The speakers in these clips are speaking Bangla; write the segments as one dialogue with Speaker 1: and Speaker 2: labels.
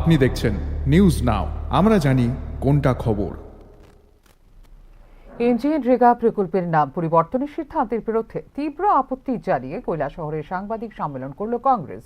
Speaker 1: আপনি দেখছেন নিউজ নাও, আমরা জানি কোনটা খবর।
Speaker 2: এনজিএনরেগা প্রকল্পের নাম পরিবর্তনের সিদ্ধান্তের বিরুদ্ধে তীব্র আপত্তি জানিয়ে কৈলাসহরে সাংবাদিক সম্মেলন করল কংগ্রেস।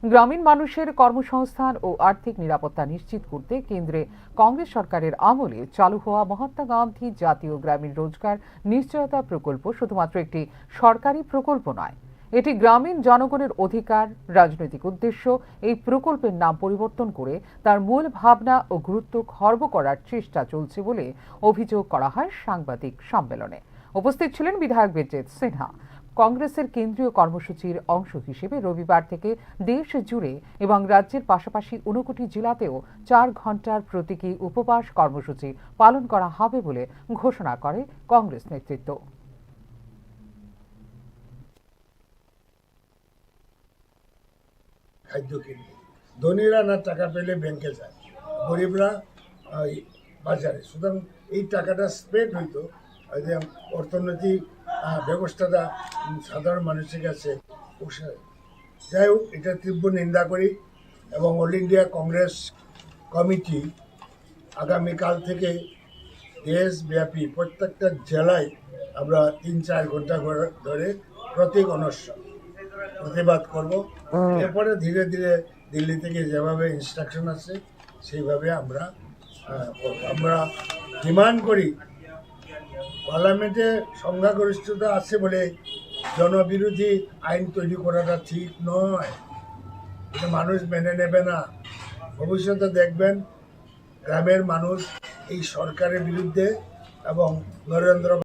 Speaker 2: গ্রামীণ মানুষের কর্মসংস্থান ও আর্থিক নিরাপত্তা নিশ্চিত করতে কেন্দ্রে কংগ্রেস সরকারের আমলে চালু হওয়া মহাত্মা গান্ধী জাতীয় গ্রামীণ রোজগার নিশ্চয়তা প্রকল্প শুধুমাত্র একটি সরকারি প্রকল্প নয়, এটি গ্রামীণ জনগণের অধিকার। রাজনৈতিক উদ্দেশ্য এই প্রকল্পের নাম পরিবর্তন করে তার মূল ভাবনা ও গুরুত্ব খর্ব করার চেষ্টা চলছে বলে অভিযোগ করা হয় সাংবাদিক সম্মেলনে। উপস্থিত ছিলেন বিধায়ক বিজেত সিনহা। কংগ্রেসের কেন্দ্রীয় কর্মসূচির অংশ হিসেবে রবিবার থেকে দেশ জুড়ে এবং রাজ্যের পাশাপাশি 59 জেলাতেও 4 ঘন্টার প্রতীকী উপবাস কর্মসূচি পালন করা হবে বলে ঘোষণা করে কংগ্রেস নেতৃত্ব।
Speaker 3: খাদ্য কিনবে, ধনীরা না টাকা পেলে ব্যাংকে যায়, গরিবরা বাজারে। সুতরাং এই টাকাটা স্প্রেড হইতো, যে অর্থনৈতিক ব্যবস্থাটা সাধারণ মানুষের কাছে পোষায়। যাই হোক, এটা তীব্র নিন্দা করি এবং অল ইন্ডিয়া কংগ্রেস কমিটি আগামীকাল থেকে দেশব্যাপী প্রত্যেকটা জেলায় আমরা 3-4 ঘন্টা ধরে প্রতীক অনশন প্রতিবাদ করব। এরপরে ধীরে ধীরে দিল্লি থেকে যেভাবে ইনস্ট্রাকশন আছে সেইভাবে আমরা ডিমান্ড করি, পার্লামেন্টে সংখ্যাগরিষ্ঠতা আছে বলে জনবিরোধী আইন তৈরি করাটা ঠিক নয়। এটা মানুষ মেনে নেবে না। ভবিষ্যতে দেখবেন গ্রামের মানুষ এই সরকারের বিরুদ্ধে এবং নরেন্দ্র